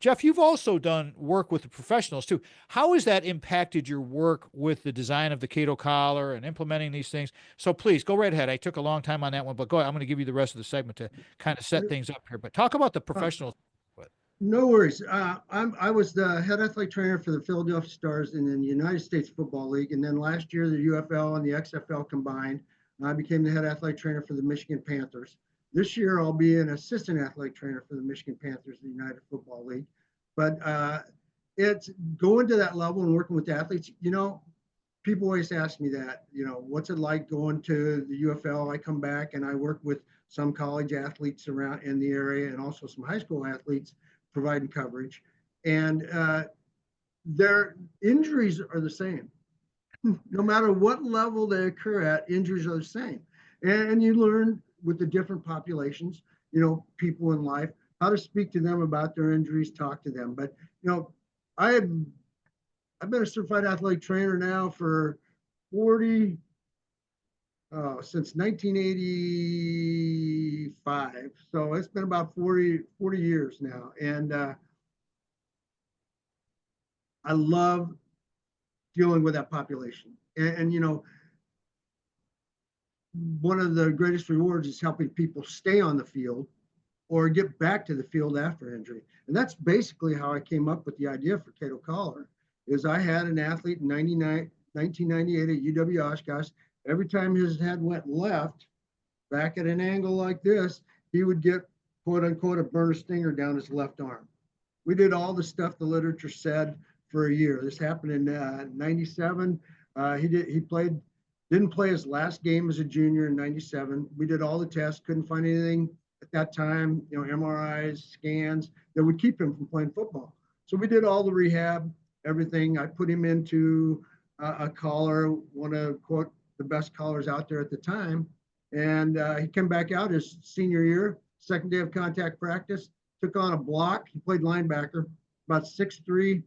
Jeff, you've also done work with the professionals too. How has that impacted your work with the design of the KATO collar and implementing these things? So please go right ahead. I took a long time on that one, but go ahead. I'm going to give you the rest of the segment to kind of set things up here. But talk about the Uh, professionals. no worries. I was the head athletic trainer for the Philadelphia Stars in the United States Football League. And then last year, the UFL and the XFL combined. I became the head athletic trainer for the Michigan Panthers. This year, I'll be an assistant athletic trainer for the Michigan Panthers, the United Football League. But it's going to that level and working with the athletes. People always ask me that, what's it like going to the UFL? I come back and I work with some college athletes around in the area and also some high school athletes providing coverage. And their injuries are the same. No matter what level they occur at, injuries are the same. And you learn with the different populations, people in life, how to speak to them about their injuries, talk to them. But, I have I've been a certified athletic trainer now for 40, since 1985. So it's been about 40 years now. And I love dealing with that population. And one of the greatest rewards is helping people stay on the field or get back to the field after injury. And that's basically how I came up with the idea for KATO Collar. Is I had an athlete in 1998 at UW Oshkosh. Every time his head went left, back at an angle like this, he would get, quote unquote, a burner stinger down his left arm. We did all the stuff the literature said for a year. This happened in 97. Didn't play his last game as a junior in 97. We did all the tests, couldn't find anything at that time, MRIs, scans that would keep him from playing football. So we did all the rehab, everything. I put him into a collar, one of, quote, the best collars out there at the time. And he came back out his senior year, second day of contact practice, took on a block. He played linebacker, about 6'3",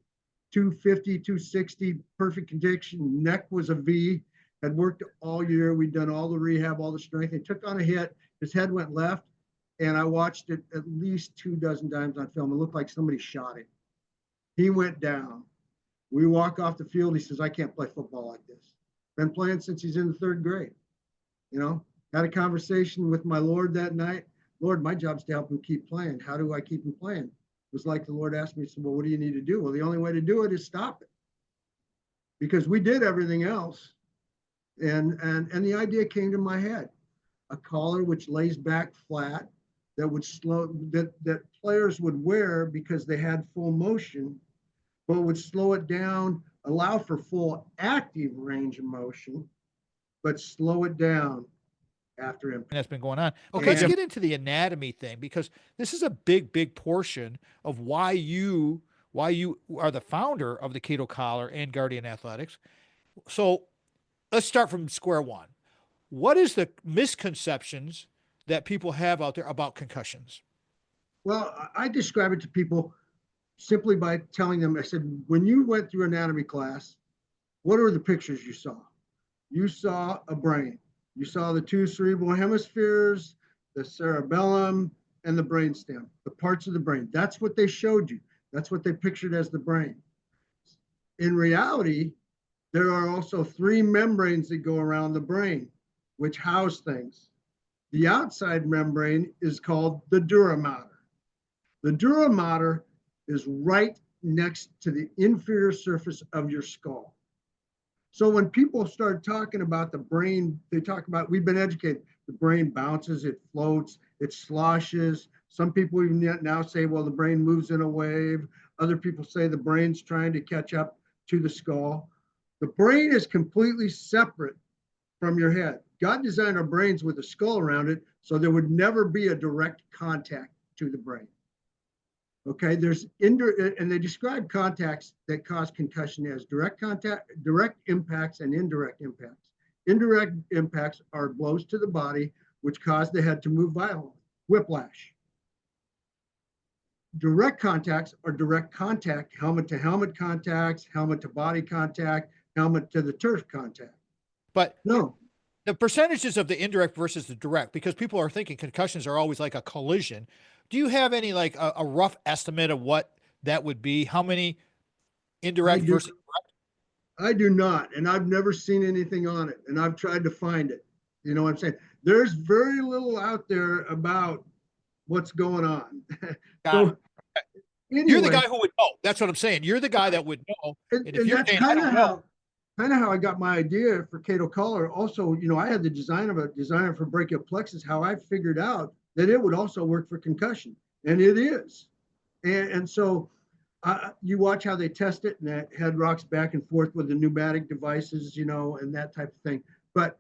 250, 260, perfect condition. Neck was a V, had worked all year. We'd done all the rehab, all the strength. He took on a hit. His head went left. And I watched it at least 24 times on film. It looked like somebody shot him. He went down. We walk off the field. He says, I can't play football like this. Been playing since he's in the third grade. Had a conversation with my Lord that night. Lord, my job's to help him keep playing. How do I keep him playing? It was like the Lord asked me, said, well, what do you need to do? Well, the only way to do it is stop it. Because we did everything else. And the idea came to my head. A collar which lays back flat, that would that players would wear because they had full motion, but would slow it down, allow for full active range of motion, but slow it down after impact. That's been going on. Okay, let's get into the anatomy thing, because this is a big portion of why you are the founder of the KATO Collar and Guardian Athletics. So let's start from square one. What is the misconceptions that people have out there about concussions? Well, I describe it to people simply by telling them, I said, when you went through anatomy class, what are the pictures you saw? You saw a brain. You saw the two cerebral hemispheres, the cerebellum, and the brainstem, the parts of the brain. That's what they showed you. That's what they pictured as the brain. In reality, there are also 3 membranes that go around the brain, which house things. The outside membrane is called the dura mater. The dura mater is right next to the inferior surface of your skull. So when people start talking about the brain, they talk about, we've been educated, the brain bounces, it floats, it sloshes. Some people even now say, well, the brain moves in a wave. Other people say the brain's trying to catch up to the skull. The brain is completely separate from your head. God designed our brains with a skull around it, so there would never be a direct contact to the brain. Okay, and they describe contacts that cause concussion as direct contact, direct impacts, and indirect impacts. Indirect impacts are blows to the body, which cause the head to move violently, whiplash. Direct contacts are direct contact, helmet to helmet contacts, helmet to body contact, helmet to the turf contact. But no, the percentages of the indirect versus the direct, because people are thinking concussions are always like a collision. Do you have any, like a rough estimate of what that would be? How many I indirect do, versus I do not, and I've never seen anything on it, and I've tried to find it. You know what I'm saying? There's very little out there about what's going on. got it? So You're the anyway, guy who would know. That's what I'm saying. You're the guy that would know. And if and you're that's saying I don't know, kind of how I got my idea for KATO Collar. Also, I had the design of a designer for brachial plexus, how I figured out that it would also work for concussion, and it is. And so you watch how they test it, and that head rocks back and forth with the pneumatic devices, and that type of thing. But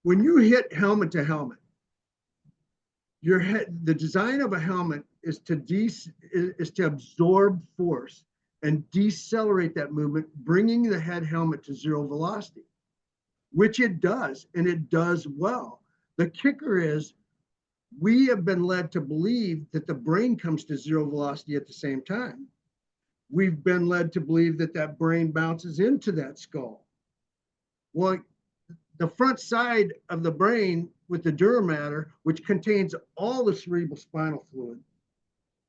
when you hit helmet to helmet, the design of a helmet is to absorb force and decelerate that movement, bringing the head helmet to zero velocity, which it does, and it does well. The kicker is we have been led to believe that the brain comes to zero velocity at the same time. We've been led to believe that that brain bounces into that skull. Well, the front side of the brain with the dura mater, which contains all the cerebral spinal fluid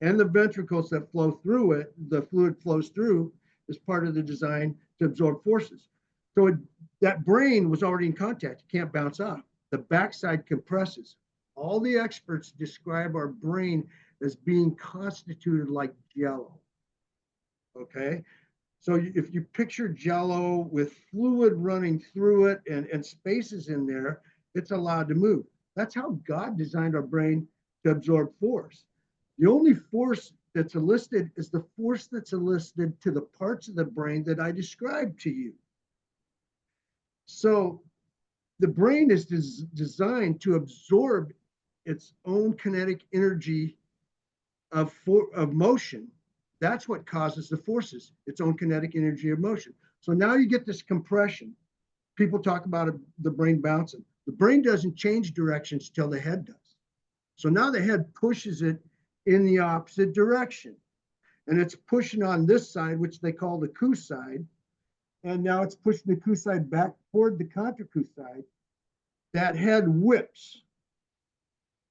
and the ventricles that flow through it, the fluid flows through, is part of the design to absorb forces. So that brain was already in contact. It can't bounce off. The backside compresses. All the experts describe our brain as being constituted like jello. Okay? So if you picture jello with fluid running through it and spaces in there, it's allowed to move. That's how God designed our brain to absorb force. The only force that's elicited is the force that's elicited to the parts of the brain that I described to you. So the brain is designed to absorb its own kinetic energy of motion. That's what causes the forces, its own kinetic energy of motion. So now you get this compression. People talk about the brain bouncing. The brain doesn't change directions till the head does. So now the head pushes it in the opposite direction. And it's pushing on this side, which they call the coup side. And now it's pushing the coup side back toward the contra coup side. That head whips.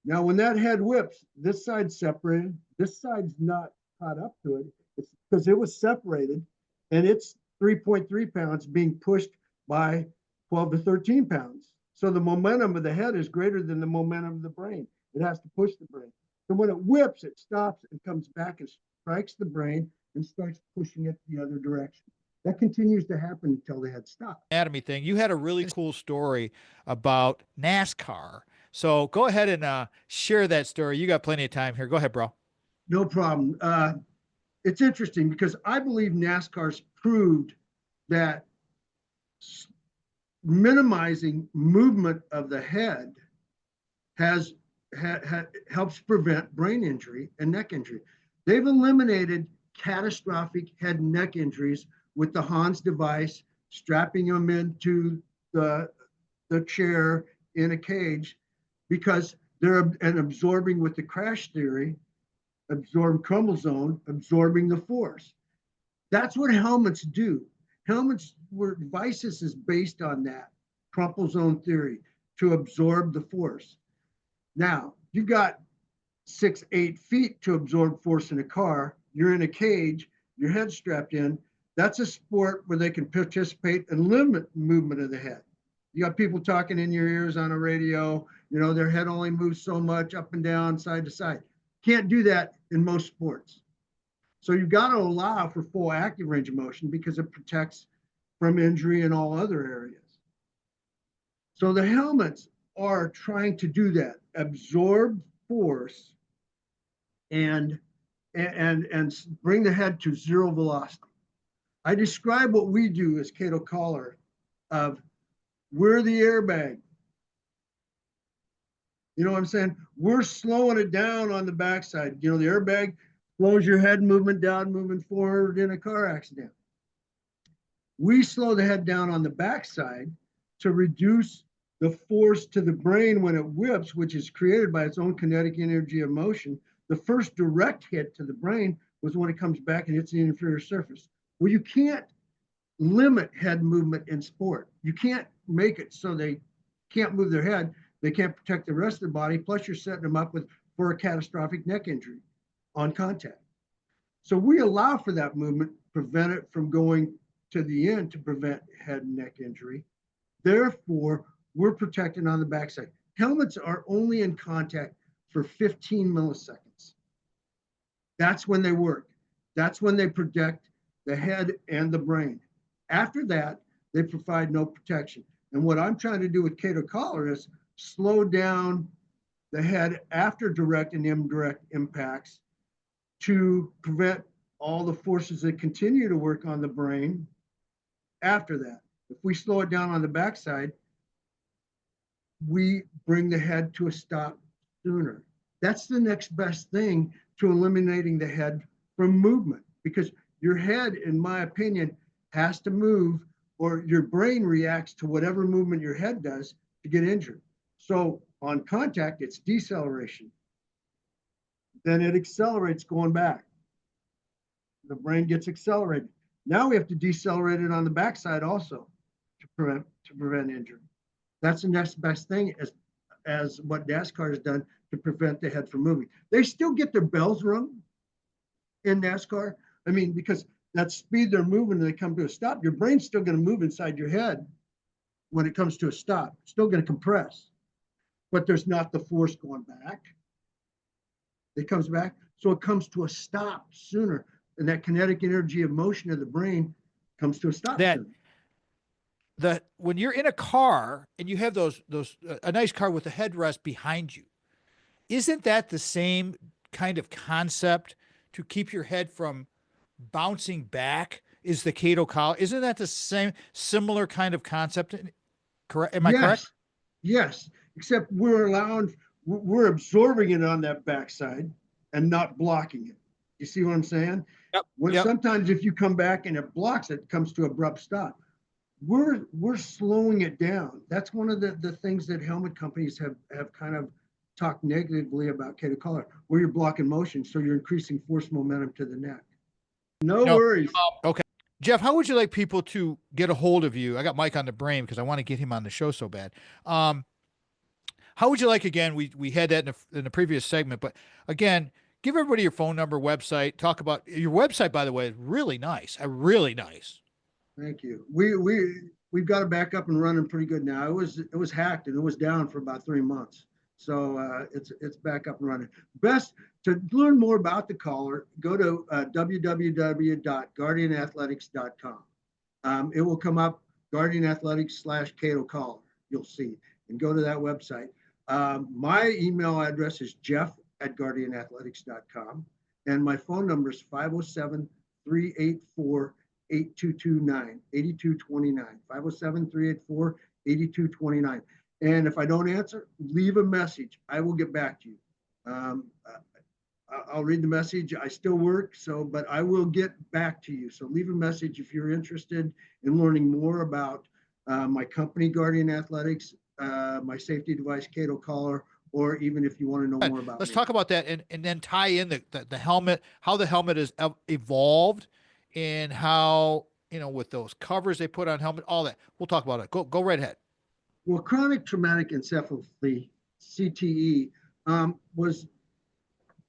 Now, when that head whips, this side's separated. This side's not caught up to it. It's because it was separated, and it's 3.3 pounds being pushed by 12 to 13 pounds. So the momentum of the head is greater than the momentum of the brain. It has to push the brain. So when it whips, it stops and comes back and strikes the brain and starts pushing it the other direction. That continues to happen until the head stops. anatomy thing, you had a really cool story about NASCAR. So go ahead and share that story. You got plenty of time here. Go ahead, bro. No problem. It's interesting because I believe NASCAR's proved that minimizing movement of the head helps prevent brain injury and neck injury. They've eliminated catastrophic head and neck injuries with the Hans device, strapping them into the chair in a cage, because they're absorbing with the crash theory, absorb crumble zone, absorbing the force. That's what helmets do. Helmets were devices is based on that crumple zone theory to absorb the force. Now, you've got 6, 8 feet to absorb force in a car. You're in a cage, your head's strapped in. That's a sport where they can participate and limit movement of the head. You got people talking in your ears on a radio, their head only moves so much up and down, side to side. Can't do that in most sports. So you've got to allow for full active range of motion because it protects from injury in all other areas. So the helmets are trying to do that, absorb force and bring the head to zero velocity. I describe what we do as KATO Collar of we're the airbag. You know what I'm saying? We're slowing it down on the backside. The airbag slows your head movement down, moving forward in a car accident. We slow the head down on the backside to reduce the force to the brain when it whips, which is created by its own kinetic energy of motion. The first direct hit to the brain was when it comes back and hits the inferior surface. Well, you can't limit head movement in sport. You can't make it so they can't move their head. They can't protect the rest of the body. Plus, you're setting them up for a catastrophic neck injury on contact. So we allow for that movement, prevent it from going to the end to prevent head and neck injury. Therefore, we're protected on the backside. Helmets are only in contact for 15 milliseconds. That's when they work. That's when they protect the head and the brain. After that, they provide no protection. And what I'm trying to do with KATO Collar is slow down the head after direct and indirect impacts to prevent all the forces that continue to work on the brain after that. If we slow it down on the backside, we bring the head to a stop sooner. That's the next best thing to eliminating the head from movement, because your head, in my opinion, has to move or your brain reacts to whatever movement your head does to get injured. So on contact, it's deceleration. Then it accelerates going back. The brain gets accelerated. Now we have to decelerate it on the backside also to prevent injury. That's the next best thing as what NASCAR has done to prevent the head from moving. They still get their bells rung in NASCAR. I mean, because that speed they're moving and they come to a stop, your brain's still going to move inside your head when it comes to a stop. It's still going to compress, but there's not the force going back. It comes back, so it comes to a stop sooner. And that kinetic energy of motion of the brain comes to a stop sooner. When you're in a car and you have those a nice car with a headrest behind you, isn't that the same kind of concept to keep your head from bouncing back? Is the KATO Collar? Isn't that the similar kind of concept? Correct? Am I correct? Yes. Except we're absorbing it on that backside and not blocking it. You see what I'm saying? Yep. Sometimes if you come back and it blocks, it comes to abrupt stop. We're slowing it down. That's one of the things that helmet companies have kind of talked negatively about KATO Collar, where you're blocking motion, so you're increasing force momentum to the neck. No worries. Okay. Jeff, how would you like people to get a hold of you? I got Mike on the brain because I want to get him on the show so bad. How would you like, again, we had that in the previous segment, but again, give everybody your phone number, website, talk about your website, by the way, is really nice. Really nice. Thank you. We've got it back up and running pretty good now. It was hacked and it was down for about 3 months. So it's back up and running. Best to learn more about the collar, go to www.guardianathletics.com. It will come up Guardian Athletics /KATO Collar. You'll see, and go to that website. My email address is jeff@guardianathletics.com, and my phone number is 507-384-8229, 8229, 507-384-8229. And if I don't answer, leave a message. I will get back to you. I'll read the message. I still work, but I will get back to you. So leave a message if you're interested in learning more about my company, Guardian Athletics, my safety device, KATO Collar, or even if you want to know more about Let's me. talk about that and then tie in the helmet, how the helmet has evolved, and how, with those covers they put on helmet, all that. We'll talk about it. Go right ahead. Well, chronic traumatic encephalopathy, CTE, was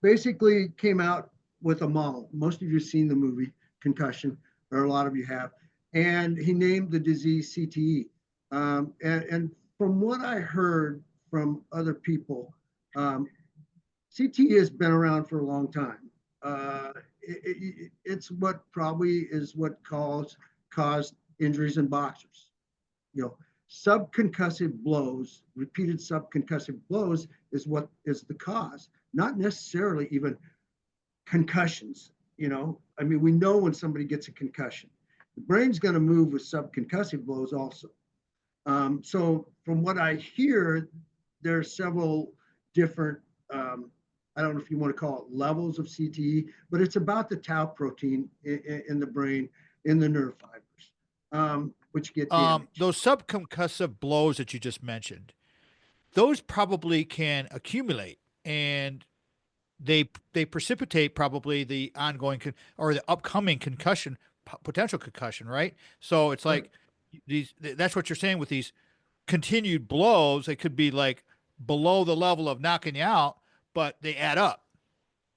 basically came out with a model. Most of you have seen the movie Concussion, or a lot of you have. And he named the disease CTE. And from what I heard from other people, CTE has been around for a long time. It's what probably is what caused injuries in boxers. Subconcussive blows, repeated subconcussive blows is what is the cause, not necessarily even concussions. We know when somebody gets a concussion. The brain's going to move with subconcussive blows also. So from what I hear, there are several different, I don't know if you want to call it levels of CTE, but it's about the tau protein in the brain, in the nerve fibers. Which get damaged. Those subconcussive blows that you just mentioned, those probably can accumulate, and they precipitate probably the ongoing or the upcoming concussion, potential concussion, right? So it's like that's what you're saying with these continued blows. They could be like below the level of knocking you out, but they add up.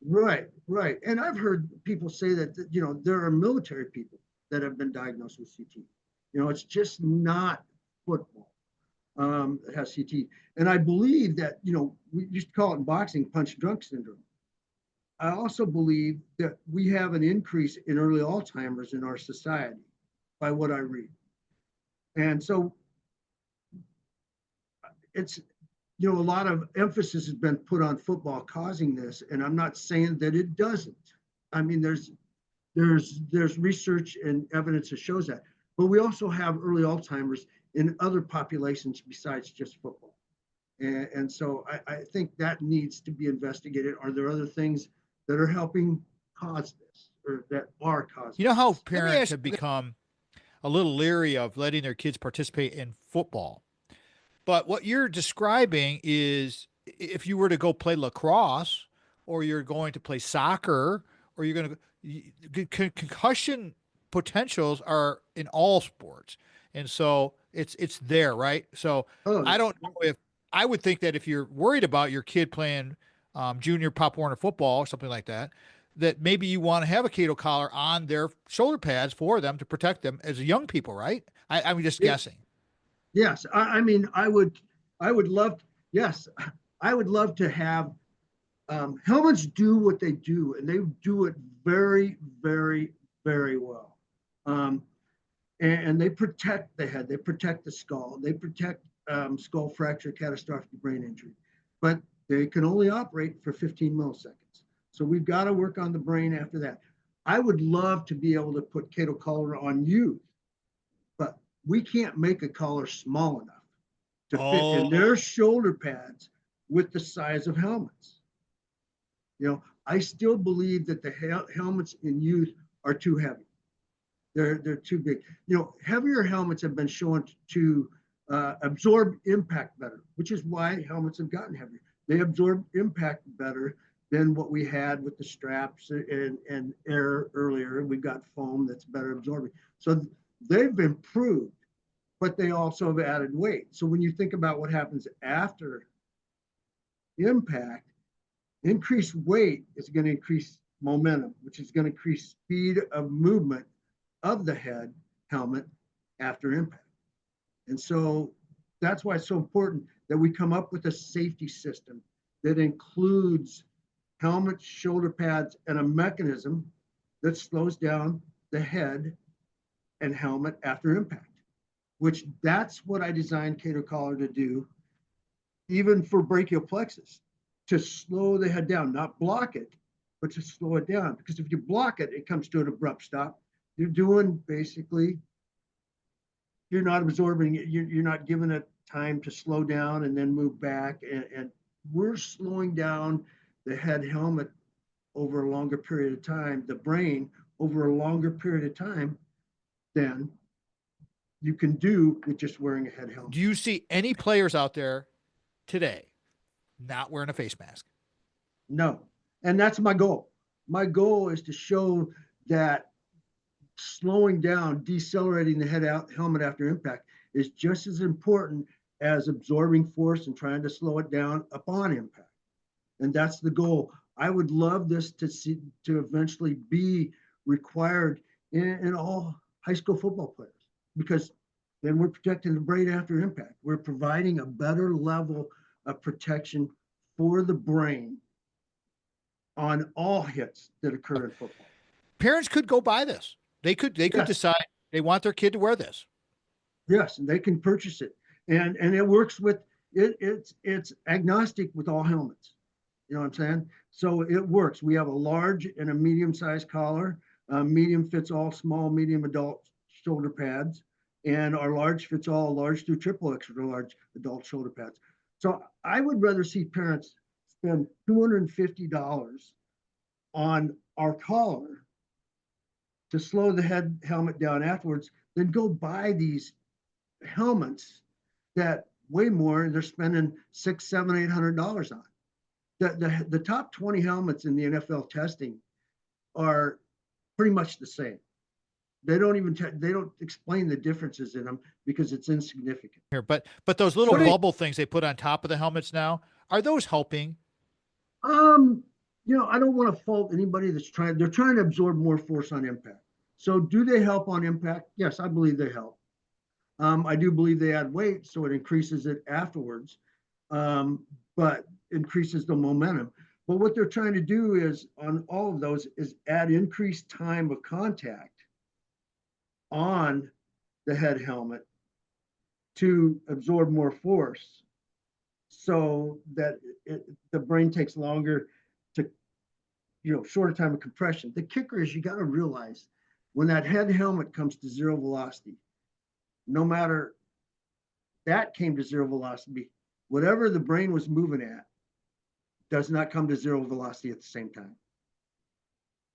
Right, right. And I've heard people say that, there are military people that have been diagnosed with CT. It's just not football that has CT. And I believe that, we used to call it in boxing punch drunk syndrome. I also believe that we have an increase in early Alzheimer's in our society by what I read. And so it's, a lot of emphasis has been put on football causing this, and I'm not saying that it doesn't. I mean, there's research and evidence that shows that, but we also have early Alzheimer's in other populations besides just football, and so I think that needs to be investigated. Are there other things that are helping cause this, or that are You causing know how this? Let me parents ask have become a little leery of letting their kids participate in football. But what you're describing is if you were to go play lacrosse or you're going to play soccer or you're going to concussion potentials are in all sports. And so it's there, right? So Oh, I don't know if I would think that if you're worried about your kid playing junior Pop Warner football or something like that, that maybe you want to have a KATO collar on their shoulder pads for them to protect them as young people, right? I'm just yeah, guessing. yes. I mean, I would love, yes, I would love to have helmets do what they do, and they do it very, very, very well. Um, and they protect the head, they protect the skull, they protect skull fracture, catastrophic brain injury, but they can only operate for 15 milliseconds. So we've got to work on the brain after that. I would love to be able to put KATO collar on youth, but we can't make a collar small enough to fit in Oh, their shoulder pads with the size of helmets. I still believe that the helmets in youth are too heavy. They're too big. Heavier helmets have been shown to absorb impact better, which is why helmets have gotten heavier. They absorb impact better than what we had with the straps and air earlier. We've got foam that's better absorbing. So they've improved, but they also have added weight. So when you think about what happens after impact, increased weight is going to increase momentum, which is going to increase speed of movement of the head helmet after impact. And so that's why it's so important that we come up with a safety system that includes helmets, shoulder pads, and a mechanism that slows down the head and helmet after impact, which that's what I designed KATO collar to do, even for brachial plexus, to slow the head down, not block it, but to slow it down. Because if you block it, it comes to an abrupt stop. You're doing basically, you're not absorbing it, you're not giving it time to slow down and then move back. And we're slowing down the head helmet over a longer period of time, the brain over a longer period of time than you can do with just wearing a head helmet. do you see any players out there today not wearing a face mask? No. And that's my goal. My goal is to show that slowing down, decelerating the head out helmet after impact is just as important as absorbing force and trying to slow it down upon impact. And that's the goal. I would love this to eventually be required in all high school football players, because then we're protecting the brain after impact. We're providing a better level of protection for the brain on all hits that occur in football. Parents could go buy this. They could Yes, decide they want their kid to wear this. yes, and they can purchase it, and it works with it. It's agnostic with all helmets. You know what I'm saying? So it works. We have a large and a medium sized collar. Medium fits all, small, medium adult shoulder pads, and our large fits all, large through triple extra large adult shoulder pads. So I would rather see parents spend $250 on our collar to slow the head helmet down afterwards than go buy these helmets that way more, and they're spending six, seven, $800 on. The top 20 helmets in the NFL testing are pretty much the same. They don't even they don't explain the differences in them because it's insignificant. Here, but those little So bubble things they put on top of the helmets now, are those helping? um I don't want to fault anybody they're trying to absorb more force on impact. So do they help on impact? Yes, I believe they help. I do believe they add weight, so it increases it afterwards, but increases the momentum. But what they're trying to do is on all of those is add increased time of contact on the head helmet to absorb more force so that the brain takes longer to, shorter time of compression. The kicker is you got to realize when that head helmet comes to zero velocity, no matter that came to zero velocity, whatever the brain was moving at does not come to zero velocity at the same time.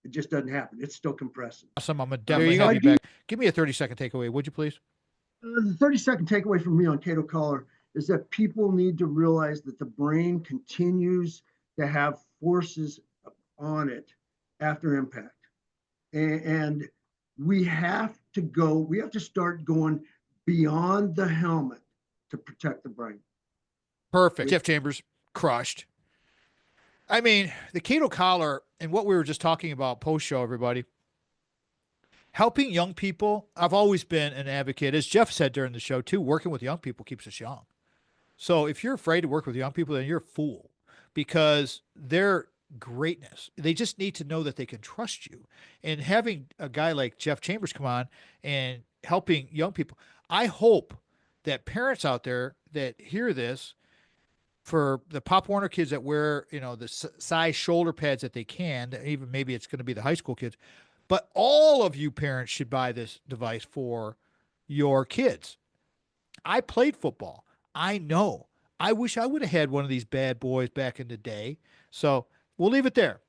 It just doesn't happen. It's still compressing. Awesome. I'm going to definitely have you back. Give me a 30-second takeaway, would you please? The 30-second takeaway from me on KATO Collar is that people need to realize that the brain continues to have forces on it after impact. And we have to start going beyond the helmet to protect the brain. Perfect. Jeff Chambers, crushed. I mean, the KATO Collar and what we were just talking about post-show, everybody, helping young people, I've always been an advocate, as Jeff said during the show too, working with young people keeps us young. So if you're afraid to work with young people, then you're a fool, because they're greatness. They just need to know that they can trust you. And having a guy like Jeff Chambers come on and helping young people, I hope that parents out there that hear this, for the Pop Warner kids that wear, the size shoulder pads that they can, even maybe it's going to be the high school kids, but all of you parents should buy this device for your kids. I played football. I know. I wish I would have had one of these bad boys back in the day. So we'll leave it there.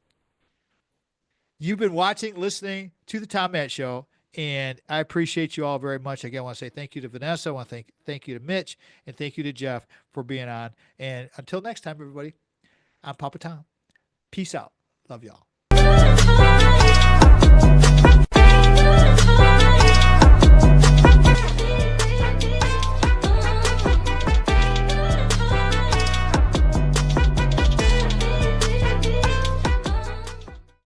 You've been listening to the Tom Matt Show, and I appreciate you all very much. Again, I want to say thank you to Vanessa. I want to thank you to Mitch, and thank you to Jeff for being on. And until next time, everybody, I'm Papa Tom. Peace out. Love y'all.